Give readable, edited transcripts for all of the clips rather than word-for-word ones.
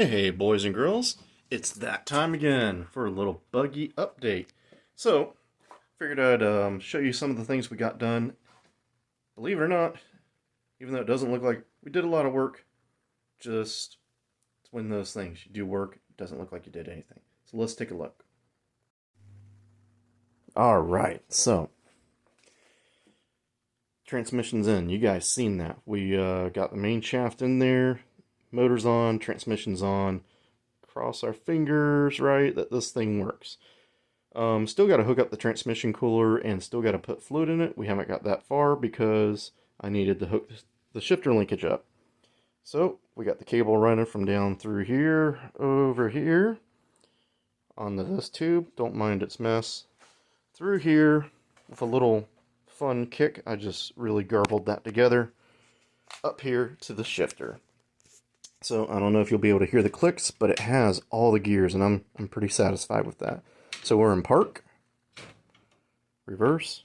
Hey boys and girls, it's that time again for a little buggy update. So, figured I'd show you some of the things we got done. Believe it or not, even though it doesn't look like we did a lot of work, just it's one of those things. You do work, it doesn't look like you did anything. So let's take a look. Alright, so transmission's in. You guys seen that. We got the main shaft in there, motor's on, transmission's on. Cross our fingers, right, that this thing works. Still got to hook up the transmission cooler and still got to put fluid in it. We haven't got that far because I needed to hook the shifter linkage up. So we got the cable running from down through here, over here, onto this tube. Don't mind its mess. Through here, with a little fun kick, I just really garbled that together. Up here to the shifter. So I don't know if you'll be able to hear the clicks, but it has all the gears, and I'm pretty satisfied with that. So we're in park, reverse,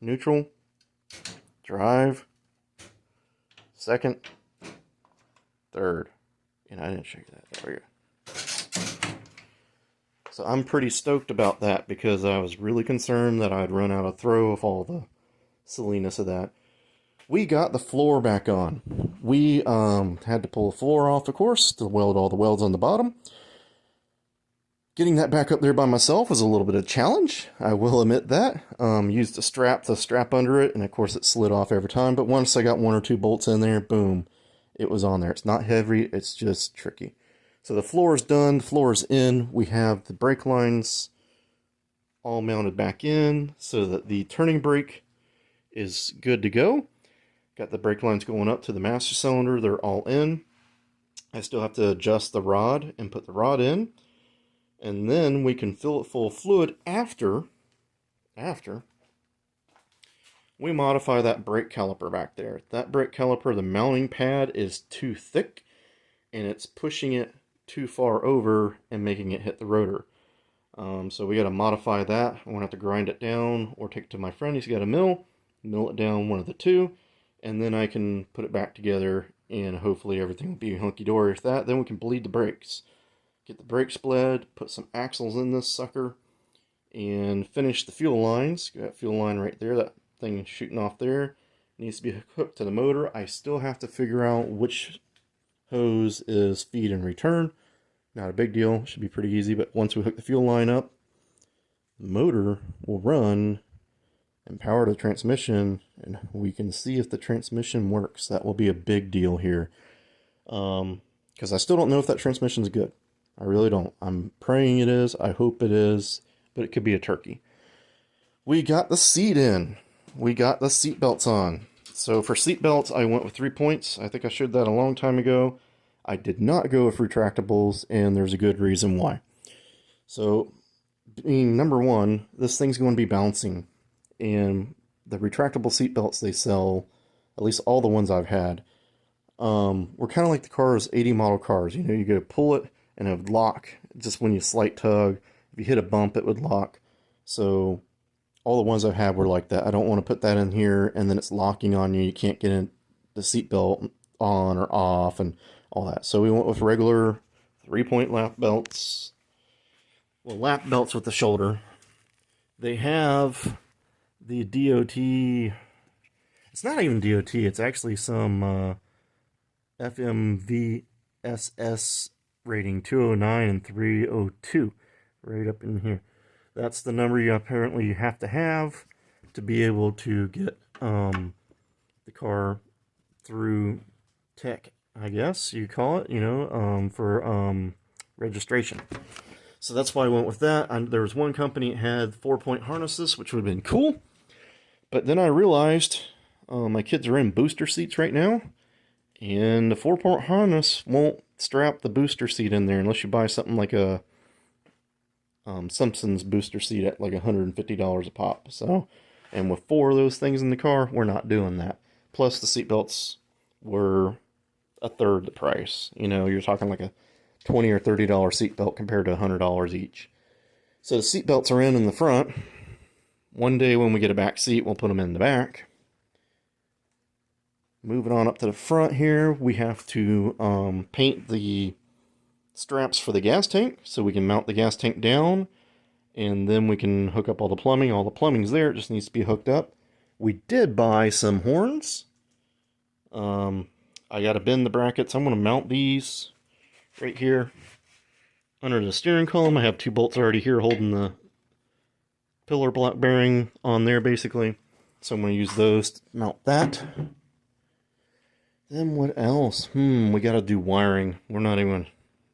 neutral, drive, second, third. And I didn't show you that. There we go. So I'm pretty stoked about that because I was really concerned that I'd run out of throw of all the silliness of that. We got the floor back on. We had to pull the floor off, of course, to weld all the welds on the bottom. Getting that back up there by myself was a little bit of a challenge. I will admit that. Used a strap to strap under it, and of course it slid off every time. But once I got one or two bolts in there, boom, it was on there. It's not heavy, it's just tricky. So the floor is done, the floor is in. We have the brake lines all mounted back in so that the turning brake is good to go. Got the brake lines going up to the master cylinder. They're all in. I still have to adjust the rod and put the rod in. And then we can fill it full of fluid after we modify that brake caliper back there. That brake caliper, the mounting pad is too thick and it's pushing it too far over and making it hit the rotor. So we got to modify that. I'm going to have to grind it down or take it to my friend. He's got a mill it down, one of the two. And then I can put it back together and hopefully everything will be hunky-dory with that. Then we can bleed the brakes. Get the brakes bled, put some axles in this sucker, and finish the fuel lines. Got that fuel line right there, that thing shooting off there. Needs to be hooked to the motor. I still have to figure out which hose is feed and return. Not a big deal, should be pretty easy, but once we hook the fuel line up, the motor will run and power the transmission, and we can see if the transmission works. That will be a big deal here. Because I still don't know if that transmission is good. I really don't. I'm praying it is. I hope it is. But it could be a turkey. We got the seat in. We got the seat belts on. So for seat belts, I went with 3 points. I think I showed that a long time ago. I did not go with retractables, and there's a good reason why. So, being number one, this thing's going to be bouncing. And the retractable seat belts they sell, at least all the ones I've had, were kind of like the cars, 80 model cars. You know, you go pull it and it would lock just when you slight tug. If you hit a bump, it would lock. So all the ones I've had were like that. I don't want to put that in here and then it's locking on you. You can't get in the seat belt on or off and all that. So we went with regular 3-point lap belts. Well, lap belts with the shoulder. They have the DOT, it's not even DOT, it's actually some FMVSS rating 209 and 302 right up in here. That's the number you apparently have to be able to get the car through tech, I guess you call it, you know, for registration. So that's why I went with that. There was one company that had 4-point harnesses, which would have been cool. But then I realized my kids are in booster seats right now, and the 4-point harness won't strap the booster seat in there unless you buy something like a Simpsons booster seat at like $150 a pop. So, and with 4 of those things in the car, we're not doing that. Plus, the seat belts were a third the price. You know, you're talking like a $20 or $30 seat belt compared to $100 each. So the seat belts are in the front. One day when we get a back seat, we'll put them in the back. Moving on up to the front here, we have to paint the straps for the gas tank, so we can mount the gas tank down, and then we can hook up all the plumbing. All the plumbing's there, it just needs to be hooked up. We did buy some horns. I gotta bend the brackets. I'm gonna mount these right here under the steering column. I have 2 bolts already here holding the pillar block bearing on there, basically. So I'm going to use those to mount that. Then what else? We got to do wiring. We're not even...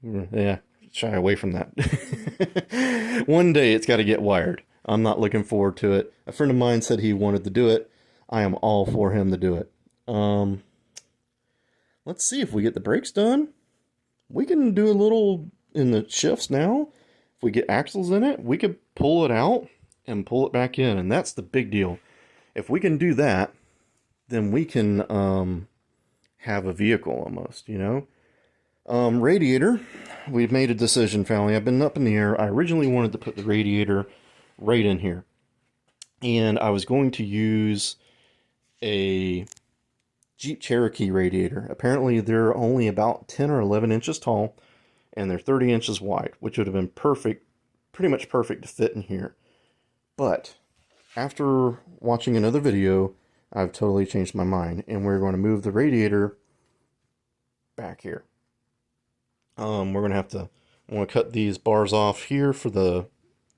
Yeah, shy away from that. One day it's got to get wired. I'm not looking forward to it. A friend of mine said he wanted to do it. I am all for him to do it. Let's see if we get the brakes done. We can do a little in the shifts now. If we get axles in it, we could pull it out and pull it back in. And that's the big deal. If we can do that, then we can have a vehicle almost, you know. Radiator, we've made a decision, family. I've been up in the air. I originally wanted to put the radiator right in here. And I was going to use a Jeep Cherokee radiator. Apparently they're only about 10 or 11 inches tall, and they're 30 inches wide, which would have been perfect, pretty much perfect to fit in here. But after watching another video, I've totally changed my mind, and we're going to move the radiator back here. We're going to have to, I want to cut these bars off here for the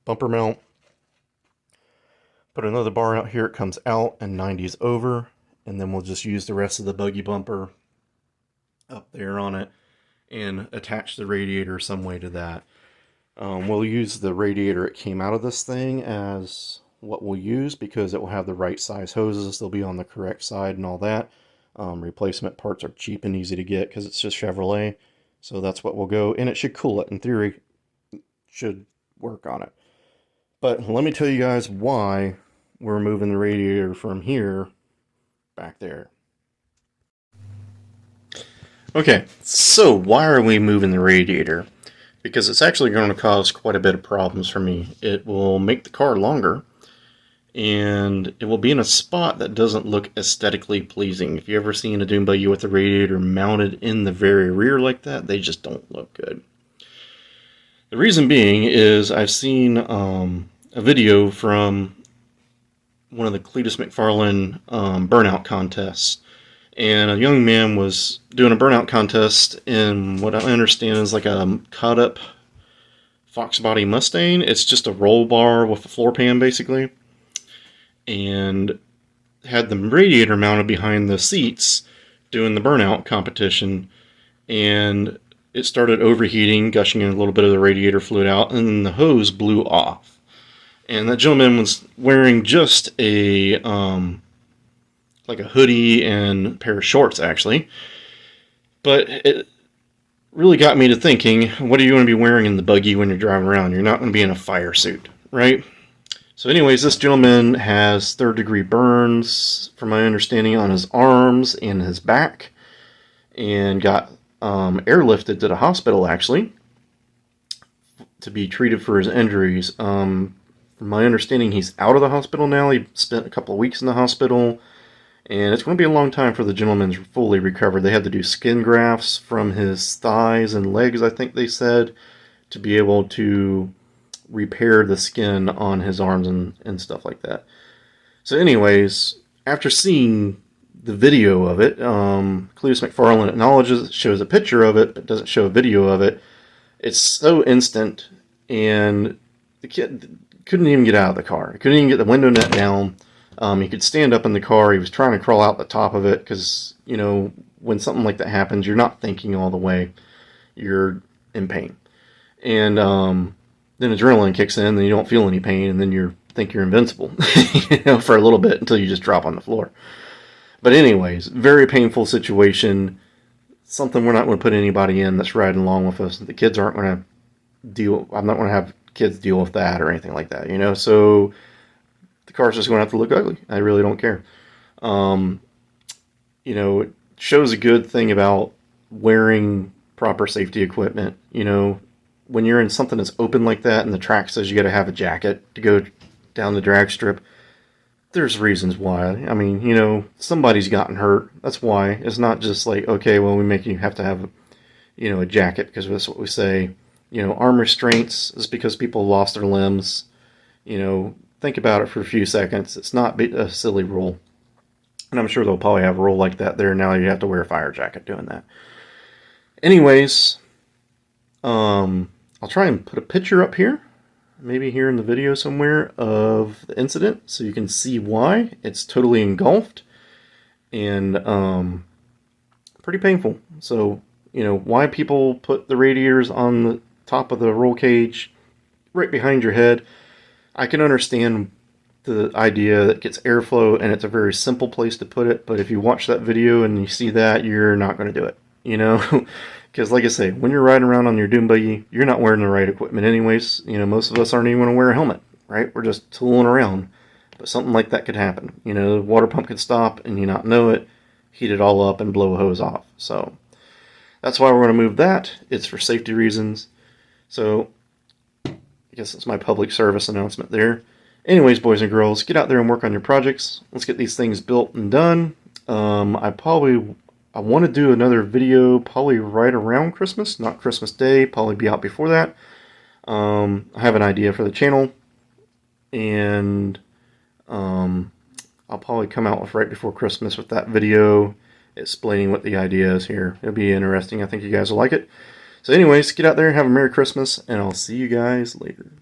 bumper mount. Put another bar out here, it comes out and 90s over, and then we'll just use the rest of the buggy bumper up there on it and attach the radiator some way to that. We'll use the radiator it came out of this thing as what we'll use, because it will have the right size hoses. They'll be on the correct side and all that. Replacement parts are cheap and easy to get because it's just Chevrolet. So that's what we'll go, and it should cool it. In theory, it should work on it. But let me tell you guys why we're moving the radiator from here back there. Okay, so why are we moving the radiator? Because it's actually going to cause quite a bit of problems for me. It will make the car longer, and it will be in a spot that doesn't look aesthetically pleasing. If you've ever seen a dune buggy with the radiator mounted in the very rear like that, they just don't look good. The reason being is I've seen a video from one of the Cletus McFarlane burnout contests, and a young man was doing a burnout contest in what I understand is like a cut-up Fox body Mustang. It's just a roll bar with a floor pan, basically, and had the radiator mounted behind the seats doing the burnout competition, and it started overheating, gushing a little bit of the radiator fluid out, and then the hose blew off. And that gentleman was wearing just a like a hoodie and a pair of shorts, actually. But it really got me to thinking, what are you going to be wearing in the buggy when you're driving around? You're not going to be in a fire suit, right? So anyways, this gentleman has third-degree burns, from my understanding, on his arms and his back, and got airlifted to the hospital, actually, to be treated for his injuries. From my understanding, he's out of the hospital now. He spent a couple of weeks in the hospital, and it's going to be a long time for the gentleman to fully recover. They had to do skin grafts from his thighs and legs, I think they said, to be able to repair the skin on his arms and stuff like that. So anyways, after seeing the video of it, Cletus McFarlane acknowledges, shows a picture of it, but doesn't show a video of it. It's so instant, and the kid couldn't even get out of the car. He couldn't even get the window net down. He could stand up in the car. He was trying to crawl out the top of it because, you know, when something like that happens, you're not thinking all the way. You're in pain. And then adrenaline kicks in, and you don't feel any pain, and then you think you're invincible, you know, for a little bit until you just drop on the floor. But anyways, very painful situation. Something we're not going to put anybody in that's riding along with us. The kids aren't going to deal. I'm not going to have kids deal with that or anything like that, you know. So the car's just going to have to look ugly. I really don't care. You know, it shows a good thing about wearing proper safety equipment. You know, when you're in something that's open like that and the track says you got to have a jacket to go down the drag strip, there's reasons why. I mean, you know, somebody's gotten hurt. That's why. It's not just like, okay, well, we make you have to have, you know, a jacket, because that's what we say. You know, arm restraints is because people lost their limbs. You know, think about it for a few seconds. It's not a silly rule. And I'm sure they'll probably have a rule like that there. Now you have to wear a fire jacket doing that. Anyways, I'll try and put a picture up here, maybe here in the video somewhere, of the incident so you can see why. It's totally engulfed and pretty painful. So, you know, why people put the radiators on the top of the roll cage right behind your head. I can understand the idea that gets airflow and it's a very simple place to put it, but if you watch that video and you see that, you're not going to do it, you know? Because like I say, when you're riding around on your dune buggy, you're not wearing the right equipment anyways. You know, most of us aren't even going to wear a helmet, right? We're just tooling around. But something like that could happen. You know, the water pump could stop and you not know it, heat it all up and blow a hose off. So that's why we're going to move that. It's for safety reasons. So I guess it's my public service announcement there. Anyways, boys and girls, get out there and work on your projects. Let's get these things built and done. I want to do another video probably right around Christmas, not Christmas Day, probably be out before that. I have an idea for the channel, and I'll probably come out with right before Christmas with that video explaining what the idea is here. It'll be interesting. I think you guys will like it. So anyways, get out there, have a Merry Christmas, and I'll see you guys later.